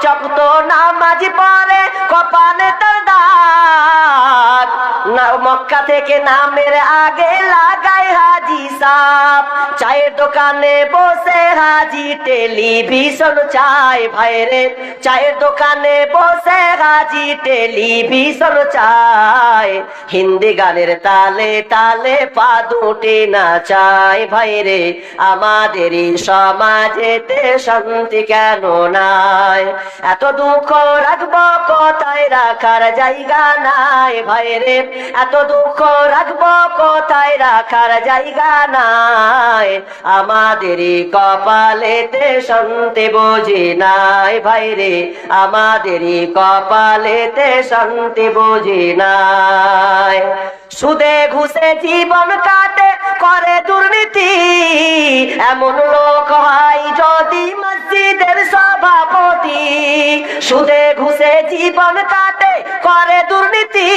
ওয়াক্ত নামাজ পড়ে কপালে তার দাগ, মক্কা থেকে নামের আগে লাগায় হাজি সাপ। চায়ের দোকানে বসে হাজি টেলিভিশন চায় ভাইরে, চায়ের দোকানে বসে হাজি টেলিভিশন চায়। হিন্দি গানের তালে তালে পা দুটি নাচায় ভাইরে, আমাদেরই সমাজেতে শান্তি কেন নাই? এত দুঃখ রাখবো কোথায়, রাখার জায়গা নাই ভাইরে, এত দুঃখ রাখবো কোথায়, রাখার জায়গা নাই। আমাদেরই কপালেতে শান্তি বুঝি নাই ভাইরে, আমাদেরই কপালেতে শান্তি বুঝি নাই। সুদে ঘুষে জীবন কাটে করে দুর্নীতি, এমন লোক হয় যদি মসজিদের সভাপতি। সুদে ঘুষে জীবন কাটে করে দুর্নীতি,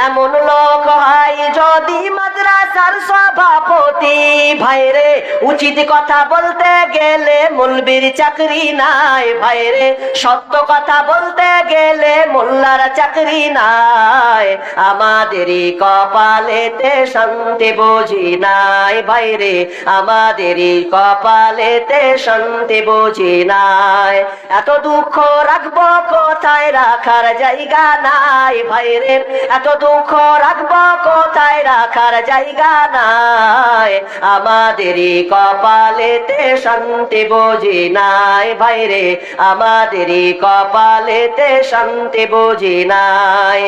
এমন লোক হয় যদি মাদ্রাসার সভাপতি। ভাইরে উচিত কথা বলতে গেলে মৌলবীর চাকরি নাই ভাইরে, সত্য কথা বলতে গেলে মোল্লার চাকরি নাই। আমাদেরই কপালেতে শান্তি বুঝি নাই ভাইরে, আমাদেরই কপালেতে শান্তি বুঝি নাই। এত দুঃখ রাখবো কোথায়, রাখার জায়গা নাই ভাইরে, এত দুঃখ রাখবো কোথায়, রাখার জায়গা নাই। আমাদেরই কপালেতে শান্তি বুঝি নাই ভাইরে, আমাদেরই কপালেতে শান্তি বুঝি নাই।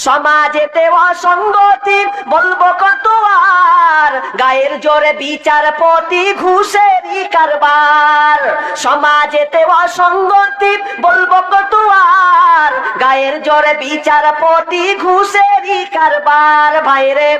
সমাজেতে অসঙ্গতি বলবো কত আর, গায়ের জোরে বিচারপতি ঘুষেরই কারবার। সমাজেতে অসঙ্গতি বলবো কত আর, গায়ের জোরে বিচারপতি ঘুষেরই কারবার। ভাইরে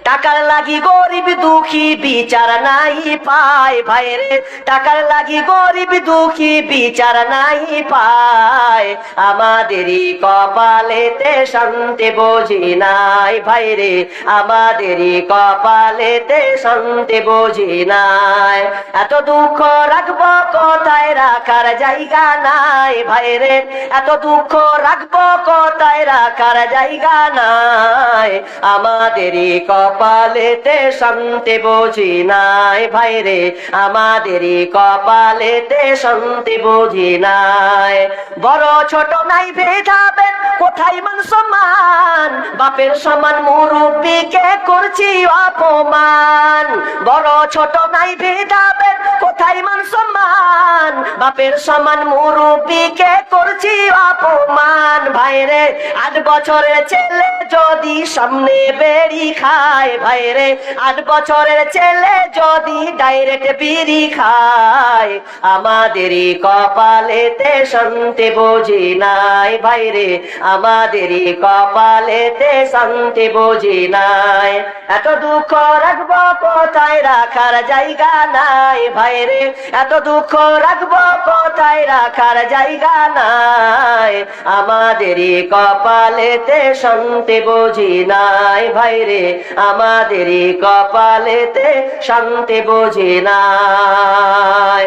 টাকার লাগি গরিব দুঃখী বিচার নাই পায় ভাইরে, টাকার লাগি গরিব দুঃখী বিচার নাই পায়। আমাদেরই কপালেতে শান্তি বুঝি নাই ভাইরে, আমাদেরই কপালেতে শান্তি বুঝি নাই। এত দুঃখ রাখবো কোথায়, রাখার জায়গা নাই ভাইরে, এত দুঃখ রাখবো কোথায়, রাখার জায়গা নাই। আমাদেরই কপালেতে শান্তি বুঝি নাই ভাইরে, আমাদেরই কপালেতে শান্তি বুঝি নাই। বড় ছোট নাই ভেদাভেদ, কোথায় মান সম্মান, বাপের সমান মুরব্বিকে করছি অপমান। বড় ছোট নাই ভেদাভেদ, কোথায় মান সম্মান, বাপের সমান মুরব্বিকে করছি অপমান। ভাইরে 8 বছরের ছেলে যদি সামনে বেরি খায় ভাইরে, 8 বছরের ছেলে যদি ডাইরেক্ট বিড়ি খায়। আমাদেরই কপালেতে শান্তি বুঝি নাই ভাইরে, আমাদেরই কপালেতে শান্তি বুঝি নাই। এত দুঃখ রাখবো কোথায়, রাখার জায়গা নাই ভাইরে, এত দুঃখ রাখবো কোথায়, রাখার জায়গা নাই। আমাদেরই কপালেতে শান্তি বুঝি নাই ভাইরে, আমাদেরই কপালেতে শান্তি বুঝি নাই।